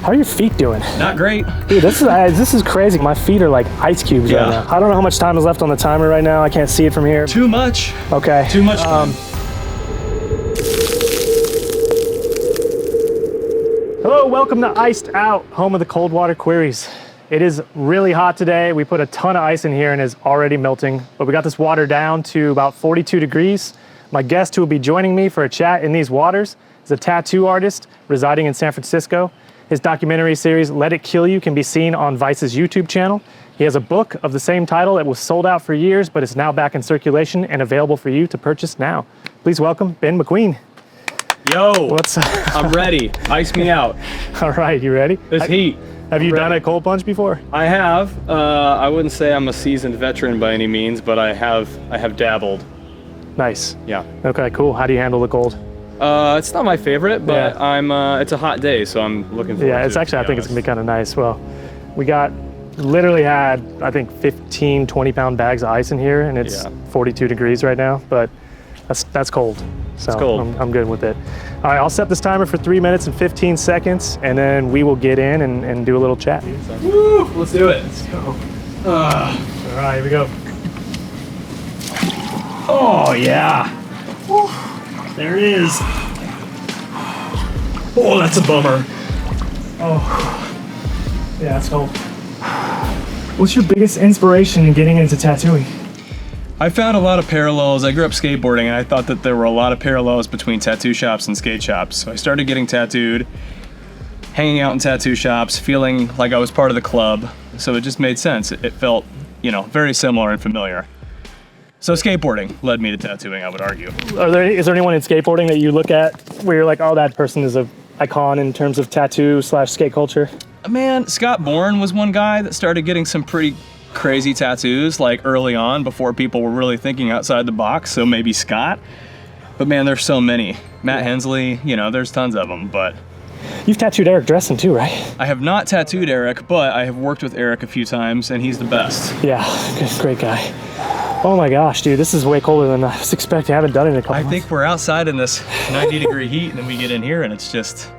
How are your feet doing? Not great. Dude, this is crazy. My feet are like ice cubes right now. I don't know how much time is left on the timer right now. I can't see it from here. Too much. Okay. Too much time. Hello, welcome to Iced Out, home of the cold water queries. It is really hot today. We put a ton of ice in here and it's already melting, but we got this water down to about 42 degrees. My guest who will be joining me for a chat in these waters is a tattoo artist residing in San Francisco. His documentary series, Let It Kill You, can be seen on Vice's YouTube channel. He has a book of the same title that was sold out for years, but is now back in circulation and available for you to purchase now. Please welcome Ben McQueen. Yo, What's up? I'm ready. Ice me out. All right, you ready? This heat. Have you done a cold plunge before? I have. I wouldn't say I'm a seasoned veteran by any means, but I have dabbled. Nice. Yeah. Okay, cool. How do you handle the cold? It's not my favorite, but Yeah. it's a hot day, so I'm looking forward to it. Yeah, it's actually, I think it's gonna be kind of nice. Well, we literally had, I think 15, 20-pound bags of ice in here, and it's 42 degrees right now, but that's cold. So it's cold. I'm good with it. All right, I'll set this timer for 3 minutes and 15 seconds, and then we will get in and do a little chat. Woo, let's do it. Let's go. All right, here we go. Oh, yeah. There it is. Oh, that's a bummer. Oh, yeah, it's cold. What's your biggest inspiration in getting into tattooing? I found a lot of parallels. I grew up skateboarding, and I thought that there were a lot of parallels between tattoo shops and skate shops. So I started getting tattooed, hanging out in tattoo shops, feeling like I was part of the club. So it just made sense. It felt, very similar and familiar. So skateboarding led me to tattooing, I would argue. Is there anyone in skateboarding that you look at where you're like, oh, that person is an icon in terms of tattoo/skate culture? Man, Scott Bourne was one guy that started getting some pretty crazy tattoos like early on before people were really thinking outside the box, so maybe Scott. But man, there's so many. Matt Hensley, there's tons of them, but... You've tattooed Eric Dressen too, right? I have not tattooed Eric, but I have worked with Eric a few times, and he's the best. Yeah, great guy. Oh my gosh, dude, this is way colder than I was expecting. I haven't done it in a couple months. I think we're outside in this 90-degree heat, and then we get in here, and it's just,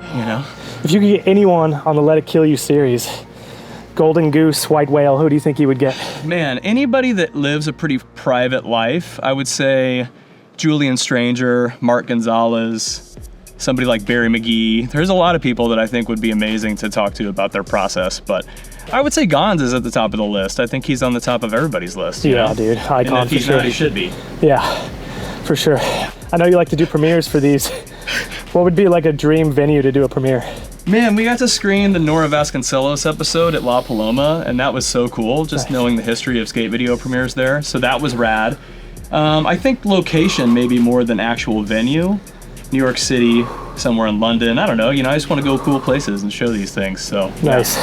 If you could get anyone on the Let It Kill You series, golden goose, white whale, who do you think you would get? Man, anybody that lives a pretty private life, I would say Julian Stranger, Mark Gonzalez, somebody like Barry McGee. There's a lot of people that I think would be amazing to talk to about their process, but I would say Gons is at the top of the list. I think he's on the top of everybody's list. Yeah, dude, icon and if he's for sure. Not, he should be. Yeah, for sure. I know you like to do premieres for these. What would be like a dream venue to do a premiere? Man, we got to screen the Nora Vasconcelos episode at La Paloma, and that was so cool, just knowing the history of skate video premieres there. So that was rad. I think location maybe more than actual venue. New York City, somewhere in London. I don't know. I just want to go cool places and show these things. So nice.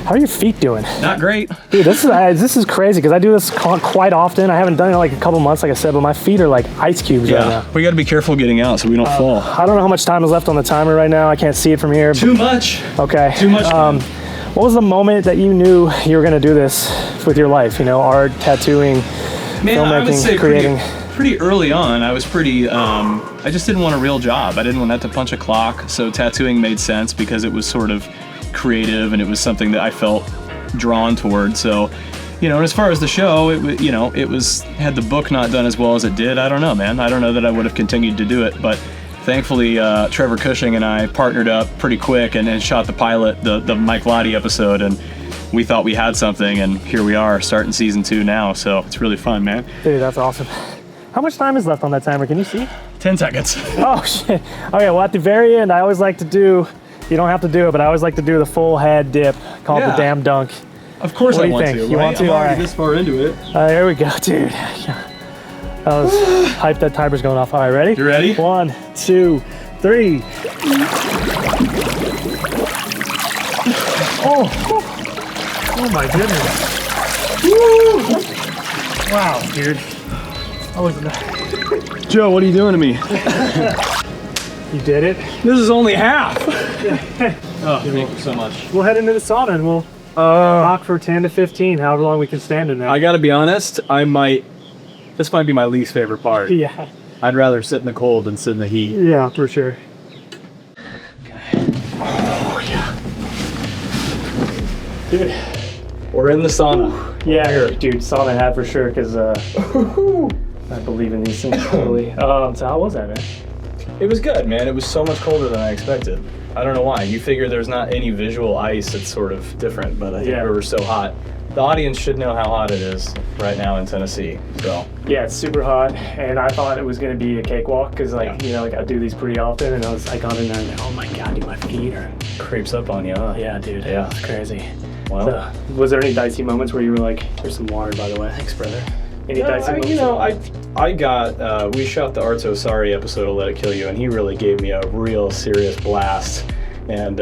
How are your feet doing? Not great. Dude, this is crazy because I do this quite often. I haven't done it in like a couple months, like I said, but my feet are like ice cubes right now. We got to be careful getting out so we don't fall. I don't know how much time is left on the timer right now. I can't see it from here. Too much. Okay. Too much. What was the moment that you knew you were going to do this with your life? Art, tattooing, filmmaking, I would say creating. Pretty early on, I was pretty, I just didn't want a real job. I didn't want to have to punch a clock, so tattooing made sense because it was sort of creative and it was something that I felt drawn toward. So, and as far as the show, had the book not done as well as it did, I don't know, man. I don't know that I would have continued to do it, but thankfully, Trevor Cushing and I partnered up pretty quick and shot the pilot, the Mike Lottie episode, and we thought we had something, and here we are starting season 2 now, so it's really fun, man. Dude, that's awesome. How much time is left on that timer? Can you see? 10 seconds. Oh, shit. Okay, well, at the very end, I always like to do, you don't have to do it, but I always like to do the full head dip called the damn dunk. Of course I want to. You want to? I'm All already right. this far into it. Here we go, dude. That was hype. That timer's going off. All right, ready? You ready? 1, 2, 3. Oh my goodness. Woo! Wow, dude. I wasn't. Joe, what are you doing to me? You did it. This is only half. Oh, thank you so much. We'll head into the sauna and we'll talk for 10 to 15, however long we can stand in there. I gotta be honest, this might be my least favorite part. Yeah. I'd rather sit in the cold than sit in the heat. Yeah, for sure. Oh, yeah. Dude. We're in the sauna. Yeah, dude, sauna hat for sure, because I believe in these things totally. So how was that, man? It was good, man. It was so much colder than I expected. I don't know why. You figure there's not any visual ice. It's sort of different, but I think we were so hot. The audience should know how hot it is right now in Tennessee. So yeah, it's super hot, and I thought it was gonna be a cakewalk because, like, you know, like I do these pretty often, and I got in there and oh my god, dude, my feet are creeps up on you, huh? Yeah, dude. Yeah, it's crazy. Well, so, was there any dicey moments where you were like, "There's some water, by the way"? Thanks, brother. Any dicey moments? You know, I got we shot the Arto Sari episode of Let It Kill You, and he really gave me a real serious blast. And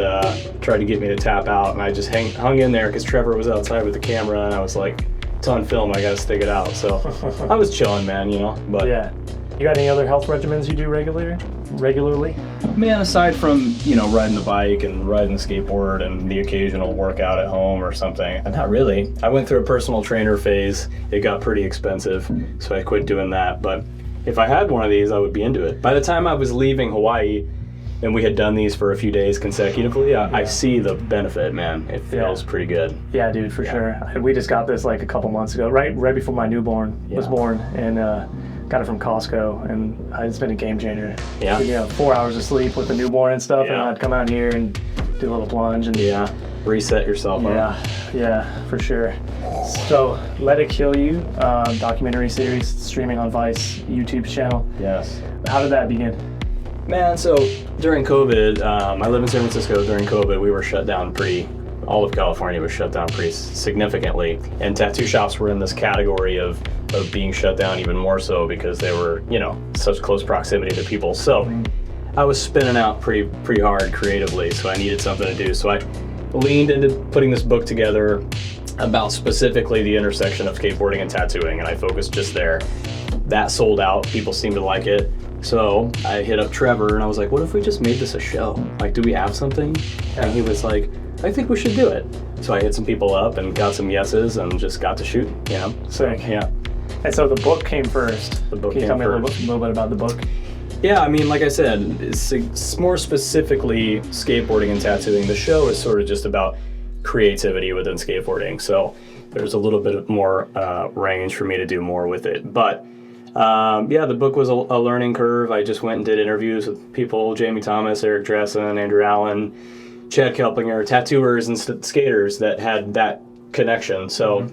tried to get me to tap out, and I just hung in there because Trevor was outside with the camera, and I was like, it's on film, I gotta stick it out. So I was chilling, man, you know. But yeah. You got any other health regimens you do regularly? Man, aside from, you know, riding the bike and riding the skateboard and the occasional workout at home or something, not really. I went through a personal trainer phase. It got pretty expensive, so I quit doing that. But if I had one of these, I would be into it. By the time I was leaving Hawaii, and we had done these for a few days consecutively, I see the benefit, man. It feels pretty good. Yeah, dude, for sure. We just got this like a couple months ago, right before my newborn was born, and got it from Costco, and it's been a game changer. Yeah. You know, 4 hours of sleep with the newborn and stuff, and I'd come out here and do a little plunge and reset yourself up. Yeah, for sure. So, Let It Kill You, documentary series streaming on Vice YouTube channel. Yes. How did that begin? Man, so during COVID, I live in San Francisco. During COVID, we were shut down all of California was shut down pretty significantly. And tattoo shops were in this category of being shut down even more so because they were, you know, such close proximity to people. So I was spinning out pretty hard creatively, so I needed something to do. So I leaned into putting this book together about specifically the intersection of skateboarding and tattooing, and I focused just there. That sold out. People seemed to like it. So I hit up Trevor and I was like, what if we just made this a show? Like, do we have something? And he was like, I think we should do it. So I hit some people up and got some yeses and just got to shoot, you know? Sick. Yeah. And so the book came first. The book Can you came tell me first. a little bit about the book? Yeah, I mean, like I said, it's more specifically skateboarding and tattooing. The show is sort of just about creativity within skateboarding. So there's a little bit more range for me to do more with it. But the book was a learning curve. I just went and did interviews with people, Jamie Thomas, Eric Dressen, Andrew Allen, Chad Kelplinger, tattooers and skaters that had that connection. So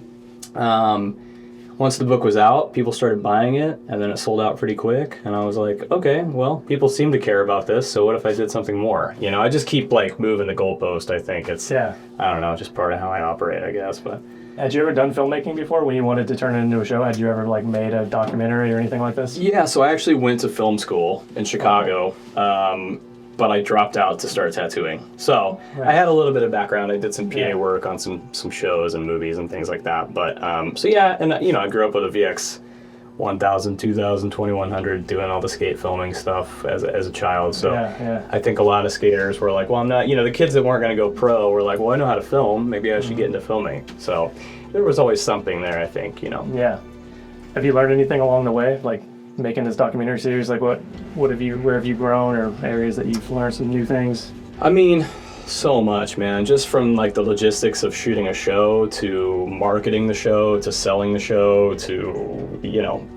once the book was out, people started buying it, and then it sold out pretty quick. And I was like, okay, well, people seem to care about this, so what if I did something more? You know, I just keep like moving the goalpost. I think it's, I don't know, just part of how I operate, I guess. But had you ever done filmmaking before when you wanted to turn it into a show? Had you ever like made a documentary or anything like this? Yeah, so I actually went to film school in Chicago, but I dropped out to start tattooing. So I had a little bit of background. I did some PA work on some shows and movies and things like that. But and you know, I grew up with a VX 1000, 2000, 2100 doing all the skate filming stuff as a child. So I think a lot of skaters were like, well, I'm not, you know, the kids that weren't going to go pro were like, well, I know how to film. Maybe I should get into filming. So there was always something there, I think, you know. Yeah. Have you learned anything along the way? Like making this documentary series, like where have you grown, or areas that you've learned some new things? I mean, so much, man. Just from like the logistics of shooting a show to marketing the show to selling the show to, you know,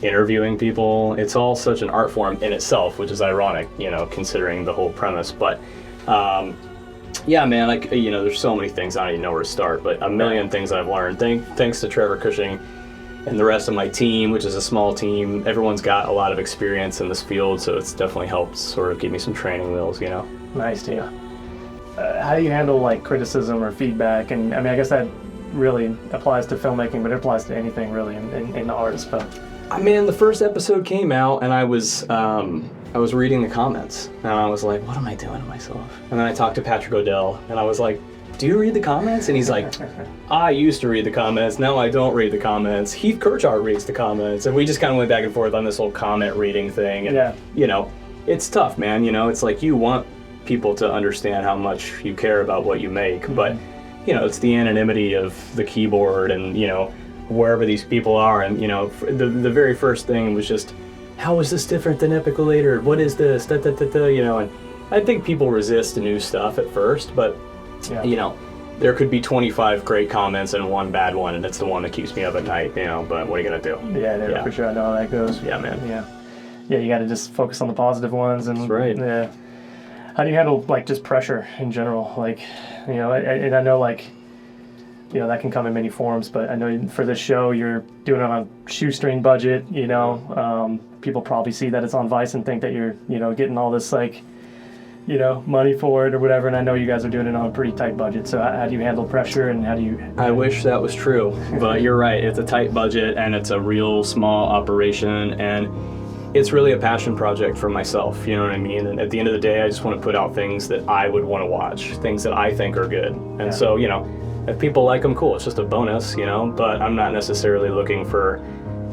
interviewing people. It's all such an art form in itself, which is ironic, you know, considering the whole premise. But yeah, man, like, you know, there's so many things, I don't even know where to start, but a million things I've learned. Thanks to Trevor Cushing and the rest of my team, which is a small team. Everyone's got a lot of experience in this field, so it's definitely helped sort of give me some training wheels, you know. Nice, too. How do you handle like criticism or feedback? And I mean, I guess that really applies to filmmaking, but it applies to anything really in the arts. But I mean, the first episode came out, and I was reading the comments, and I was like, what am I doing to myself? And then I talked to Patrick O'Dell, and I was like, do you read the comments? And he's like, I used to read the comments, now I don't read the comments. Heath Kirchart reads the comments, and we just kind of went back and forth on this whole comment reading thing. And, you know, it's tough, man. You know, it's like you want people to understand how much you care about what you make, but, you know, it's the anonymity of the keyboard and, you know, wherever these people are. And, you know, the very first thing was just, how is this different than Epiculator? What is this? You know, and I think people resist new stuff at first, but, you know, there could be 25 great comments and one bad one, and it's the one that keeps me up at night, you know, but what are you going to do? Yeah, for sure. I know how that goes. Yeah, man. Yeah, you got to just focus on the positive ones. And That's right. Yeah. How do you handle, like, just pressure in general? Like, you know, and I know, like, you know, that can come in many forms, but I know for this show, you're doing it on a shoestring budget, you know. People probably see that it's on Vice and think that you're, you know, getting all this, like, you know, money for it or whatever, and I know you guys are doing it on a pretty tight budget, so how do you handle pressure, and how do you... I wish that was true, but you're right, it's a tight budget, and it's a real small operation, and it's really a passion project for myself, you know what I mean? And at the end of the day, I just want to put out things that I would want to watch, things that I think are good, and so, you know, if people like them, cool, it's just a bonus, you know, but I'm not necessarily looking for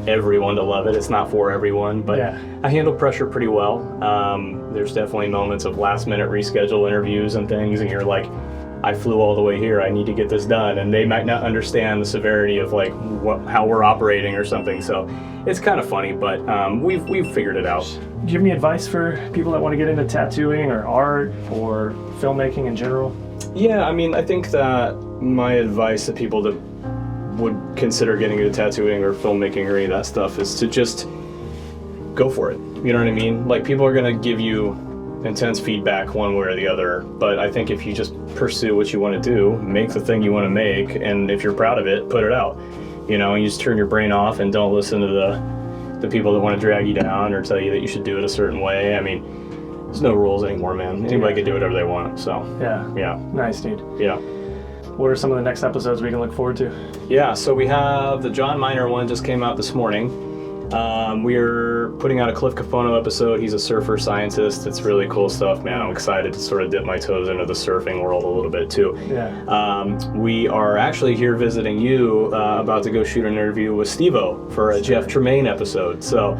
everyone to love it. It's not for everyone, but I handle pressure pretty well. There's definitely moments of last minute reschedule interviews and things, and you're like, I flew all the way here, I need to get this done, and they might not understand the severity of like how we're operating or something, so it's kind of funny, but we've figured it out. Do you have any advice for people that want to get into tattooing or art or filmmaking in general? Yeah, I mean, I think that my advice to people that would consider getting into tattooing or filmmaking or any of that stuff is to just go for it. You know what I mean? Like, people are going to give you intense feedback one way or the other, but I think if you just pursue what you want to do, make the thing you want to make, and if you're proud of it, put it out. You know, you just turn your brain off and don't listen to the people that want to drag you down or tell you that you should do it a certain way. I mean, there's no rules anymore, man. Anybody can do whatever they want, so. Yeah. Nice, dude. Yeah. What are some of the next episodes we can look forward to? Yeah, so we have the John Miner one just came out this morning. We're putting out a Cliff Cafono episode. He's a surfer scientist. It's really cool stuff, man. I'm excited to sort of dip my toes into the surfing world a little bit too. We are actually here visiting you, about to go shoot an interview with Steve-O for a Jeff Tremaine episode. So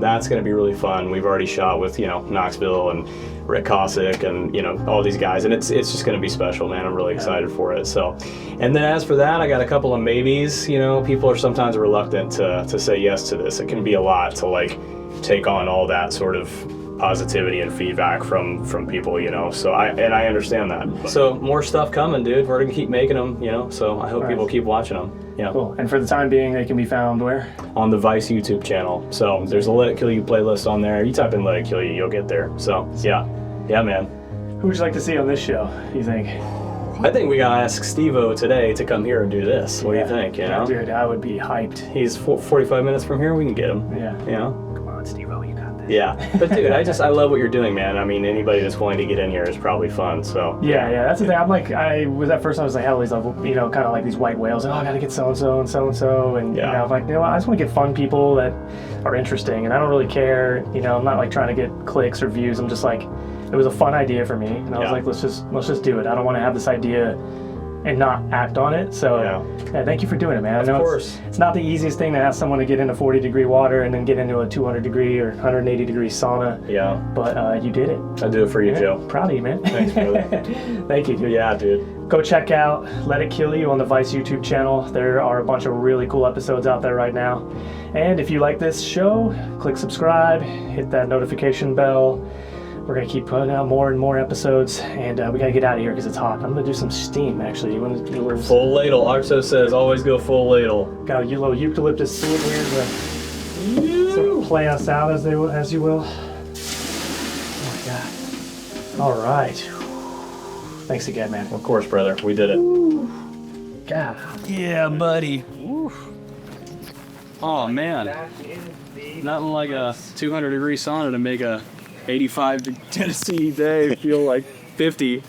that's going to be really fun. We've already shot with, you know, Knoxville and Rick Cossack and, you know, all these guys, and it's just going to be special, man. I'm really excited for it. So, and then as for that, I got a couple of maybes. You know, people are sometimes reluctant to say yes to this. It can be a lot to like take on all that sort of positivity and feedback from people, you know. So I understand that. So more stuff coming, dude. We're gonna keep making them, you know. So I hope people keep watching them. Yeah. Cool. And for the time being, they can be found where? On the Vice YouTube channel. So there's a Let It Kill You playlist on there. You type in Let It Kill You, you'll get there. So yeah, man. Who would you like to see on this show, you think? I think we gotta ask Steve-O today to come here and do this. What do you think? You know? Dude, I would be hyped. He's 45 minutes from here. We can get him. Yeah. You know? Come on, Steve-O, you got this. Yeah, but dude, I love what you're doing, man. I mean, anybody that's willing to get in here is probably fun. So yeah, that's the thing. I'm like, I was at first, I was like, hell, these, you know, kind of like these white whales. Oh, I gotta get so and so and so and so, and you know, I'm like, you know, I just want to get fun people that are interesting, and I don't really care. You know, I'm not like trying to get clicks or views. I'm just like, it was a fun idea for me, and I was like, let's just do it. I don't want to have this idea and not act on it. So thank you for doing it, man. Of course. It's not the easiest thing to ask someone to get into 40-degree water and then get into a 200-degree or 180-degree sauna. Yeah. But you did it. I do it for you, Joe. Proud of you, man. Thanks, brother. Thank you, dude. Yeah, dude. Go check out Let It Kill You on the Vice YouTube channel. There are a bunch of really cool episodes out there right now. And if you like this show, click subscribe, hit that notification bell. We're going to keep putting out more and more episodes, and we got to get out of here because it's hot. I'm going to do some steam, actually. You want to do full ladle. Arso says always go full ladle. Got a little eucalyptus steam here to sort of play us out as you will. Oh, my God. All right. Thanks again, man. Of course, brother. We did it. God. Yeah, buddy. Oh, man. Nothing like a 200-degree sauna to make a 85 Tennessee day feel like 50.